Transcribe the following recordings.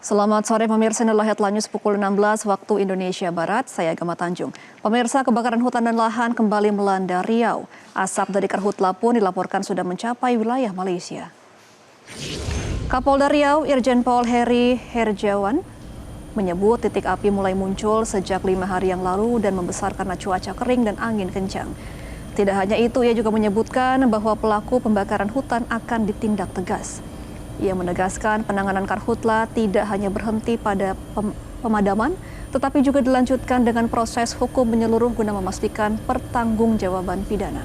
Selamat sore pemirsa, inilah headline news pukul 16 waktu Indonesia Barat, saya Gema Tanjung. Pemirsa, kebakaran hutan dan lahan kembali melanda Riau. Asap dari karhutla pun dilaporkan sudah mencapai wilayah Malaysia. Kapolda Riau, Irjen Pol Heri Herjawan, menyebut titik api mulai muncul sejak 5 hari yang lalu dan membesar karena cuaca kering dan angin kencang. Tidak hanya itu, ia juga menyebutkan bahwa pelaku pembakaran hutan akan ditindak tegas. Ia menegaskan penanganan karhutla tidak hanya berhenti pada pemadaman, tetapi juga dilanjutkan dengan proses hukum menyeluruh guna memastikan pertanggungjawaban pidana.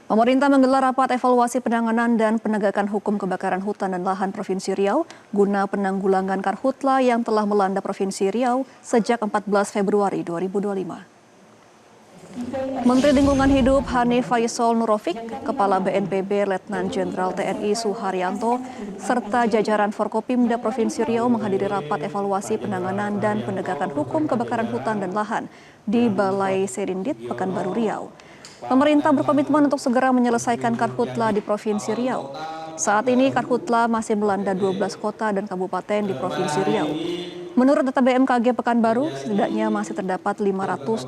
Pemerintah menggelar rapat evaluasi penanganan dan penegakan hukum kebakaran hutan dan lahan Provinsi Riau guna penanggulangan karhutla yang telah melanda Provinsi Riau sejak 14 Februari 2025. Menteri Lingkungan Hidup Hanif Faisal Nurofik, Kepala BNPB Letnan Jenderal TNI Suharyanto, serta jajaran Forkopimda Provinsi Riau menghadiri rapat evaluasi penanganan dan penegakan hukum kebakaran hutan dan lahan di Balai Serindit, Pekanbaru Riau. Pemerintah berkomitmen untuk segera menyelesaikan karhutla di Provinsi Riau. Saat ini karhutla masih melanda 12 kota dan kabupaten di Provinsi Riau. Menurut data BMKG Pekanbaru, setidaknya masih terdapat 586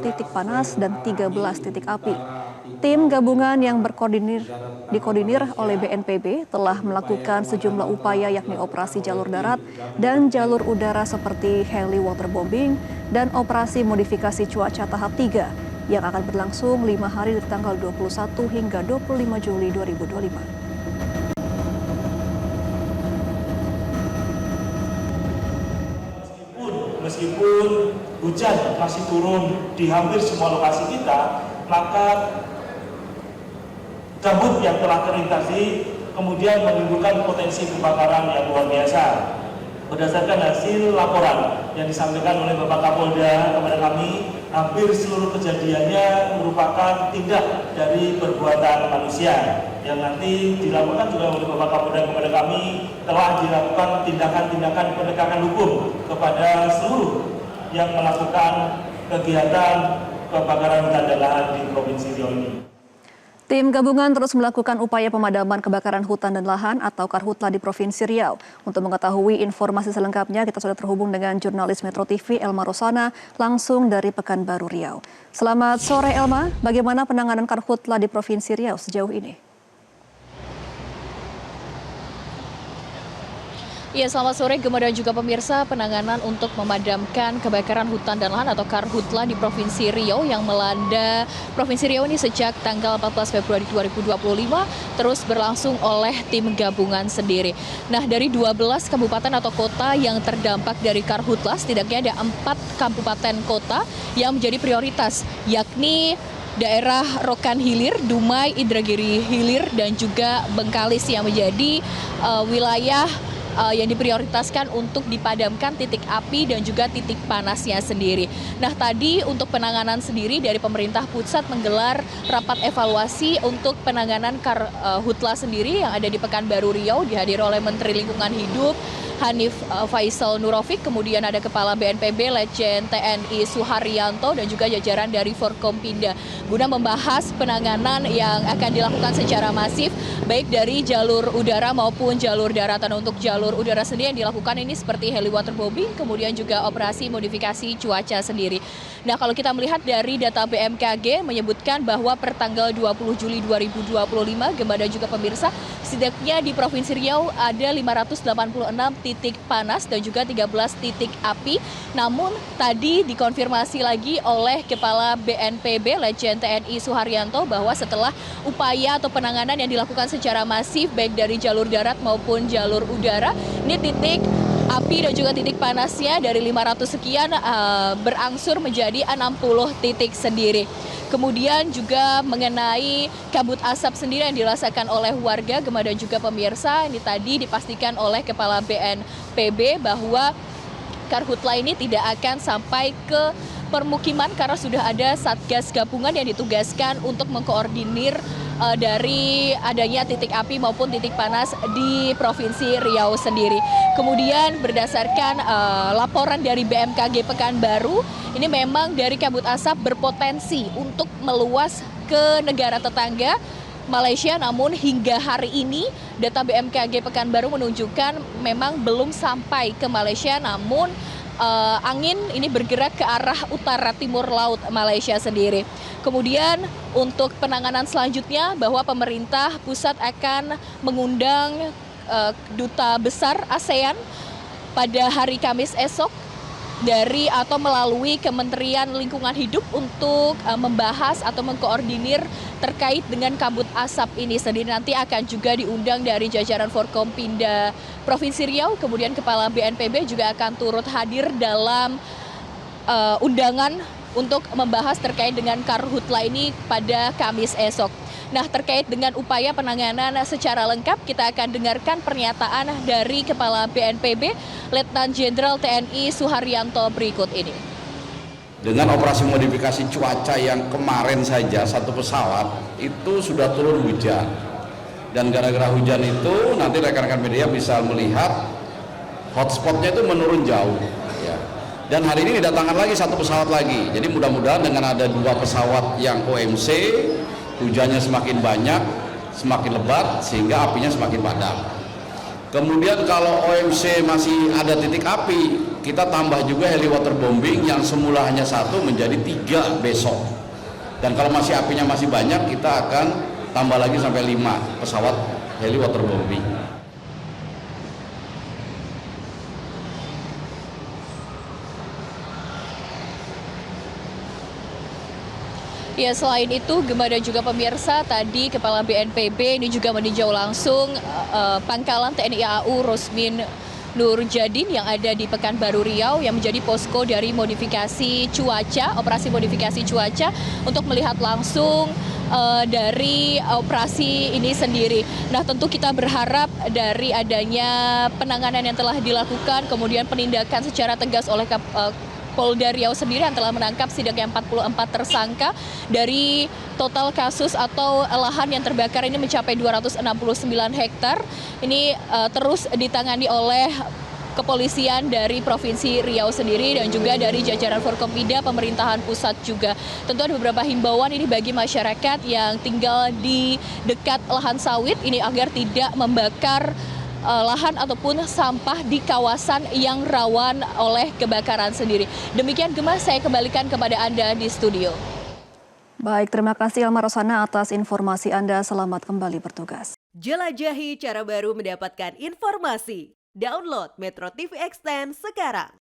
titik panas dan 13 titik api. Tim gabungan yang dikoordinir oleh BNPB telah melakukan sejumlah upaya yakni operasi jalur darat dan jalur udara seperti heli waterbombing dan operasi modifikasi cuaca tahap 3 yang akan berlangsung 5 hari dari tanggal 21 hingga 25 Juli 2025. Meskipun hujan masih turun di hampir semua lokasi kita, maka gambut yang telah kering tadi kemudian menimbulkan potensi kebakaran yang luar biasa. Berdasarkan hasil laporan yang disampaikan oleh Bapak Kapolda kepada kami, hampir seluruh kejadiannya merupakan tindak dari perbuatan manusia yang nanti dilakukan juga oleh Bapak Kapolda kepada kami telah dilakukan tindakan-tindakan penegakan hukum kepada seluruh yang melakukan kegiatan kebakaran hutan dan lahan di Provinsi Riau ini. Tim gabungan terus melakukan upaya pemadaman kebakaran hutan dan lahan atau karhutla di Provinsi Riau. Untuk mengetahui informasi selengkapnya, kita sudah terhubung dengan jurnalis Metro TV Elma Rosana langsung dari Pekanbaru Riau. Selamat sore Elma, bagaimana penanganan karhutla di Provinsi Riau sejauh ini? Ya, selamat sore Gema dan juga pemirsa. Penanganan untuk memadamkan kebakaran hutan dan lahan atau karhutla di Provinsi Riau yang melanda Provinsi Riau ini sejak tanggal 14 Februari 2025 terus berlangsung oleh tim gabungan sendiri. Nah, dari 12 kabupaten atau kota yang terdampak dari karhutla, setidaknya ada 4 kabupaten kota yang menjadi prioritas, yakni daerah Rokan Hilir, Dumai, Indragiri Hilir, dan juga Bengkalis yang menjadi wilayah yang diprioritaskan untuk dipadamkan titik api dan juga titik panasnya sendiri. Nah, tadi untuk penanganan sendiri dari pemerintah pusat menggelar rapat evaluasi untuk penanganan karhutla sendiri yang ada di Pekanbaru Riau, dihadiri oleh Menteri Lingkungan Hidup Hanif Faisal Nurofik, kemudian ada Kepala BNPB Letjen TNI Suharyanto dan juga jajaran dari Forkopimda guna membahas penanganan yang akan dilakukan secara masif baik dari jalur udara maupun jalur daratan. Untuk jalur udara sendiri yang dilakukan ini seperti heli waterbombing, kemudian juga operasi modifikasi cuaca sendiri. Nah, kalau kita melihat dari data BMKG menyebutkan bahwa per tanggal 20 Juli 2025, Gema dan juga pemirsa, setidaknya di Provinsi Riau ada 586 titik panas dan juga 13 titik api. Namun tadi dikonfirmasi lagi oleh Kepala BNPB Letjen TNI Suharyanto bahwa setelah upaya atau penanganan yang dilakukan secara masif baik dari jalur darat maupun jalur udara, ini titik api dan juga titik panasnya dari 500 sekian berangsur menjadi 60 titik sendiri. Kemudian juga mengenai kabut asap sendiri yang dirasakan oleh warga, Gema dan juga pemirsa, ini tadi dipastikan oleh Kepala BNPB bahwa karhutla ini tidak akan sampai ke permukiman karena sudah ada satgas gabungan yang ditugaskan untuk mengkoordinir dari adanya titik api maupun titik panas di Provinsi Riau sendiri. Kemudian berdasarkan laporan dari BMKG Pekanbaru, ini memang dari kabut asap berpotensi untuk meluas ke negara tetangga Malaysia, namun hingga hari ini data BMKG Pekanbaru menunjukkan memang belum sampai ke Malaysia, namun angin ini bergerak ke arah utara timur laut Malaysia sendiri. Kemudian untuk penanganan selanjutnya bahwa pemerintah pusat akan mengundang duta besar ASEAN pada hari Kamis esok dari atau melalui Kementerian Lingkungan Hidup untuk membahas atau mengkoordinir terkait dengan kabut asap ini sendiri. Nanti akan juga diundang dari jajaran Forkompinda Provinsi Riau, kemudian Kepala BNPB juga akan turut hadir dalam undangan untuk membahas terkait dengan karhutla ini pada Kamis esok. Nah, terkait dengan upaya penanganan secara lengkap, kita akan dengarkan pernyataan dari Kepala BNPB, Letnan Jenderal TNI Suharyanto berikut ini. Dengan operasi modifikasi cuaca yang kemarin saja satu pesawat itu sudah turun hujan. Dan gara-gara hujan itu nanti rekan-rekan media bisa melihat hotspotnya itu menurun jauh. Ya. Dan hari ini didatangkan lagi satu pesawat lagi. Jadi mudah-mudahan dengan ada 2 pesawat yang OMC, hujannya semakin banyak, semakin lebat, sehingga apinya semakin padam. Kemudian kalau OMC masih ada titik api, kita tambah juga heli waterbombing yang semula hanya 1 menjadi 3 besok. Dan kalau masih apinya masih banyak, kita akan tambah lagi sampai 5 pesawat heli waterbombing. Ya, selain itu, Gema dan juga pemirsa, tadi Kepala BNPB ini juga meninjau langsung pangkalan TNI AU Rosmin Nurjadin yang ada di Pekanbaru Riau yang menjadi posko dari modifikasi cuaca, operasi modifikasi cuaca untuk melihat langsung dari operasi ini sendiri. Nah, tentu kita berharap dari adanya penanganan yang telah dilakukan, kemudian penindakan secara tegas oleh Polda Riau sendiri yang telah menangkap setidaknya 44 tersangka dari total kasus atau lahan yang terbakar ini mencapai 269 hektar. Ini terus ditangani oleh kepolisian dari Provinsi Riau sendiri dan juga dari jajaran Forkompinda pemerintahan pusat juga. Tentu ada beberapa himbauan ini bagi masyarakat yang tinggal di dekat lahan sawit ini agar tidak membakar lahan ataupun sampah di kawasan yang rawan oleh kebakaran sendiri. Demikian Gemma, saya kembalikan kepada Anda di studio. Baik, terima kasih Elma Rosana atas informasi Anda. Selamat kembali bertugas. Jelajahi cara baru mendapatkan informasi. Download Metro TV Extend sekarang.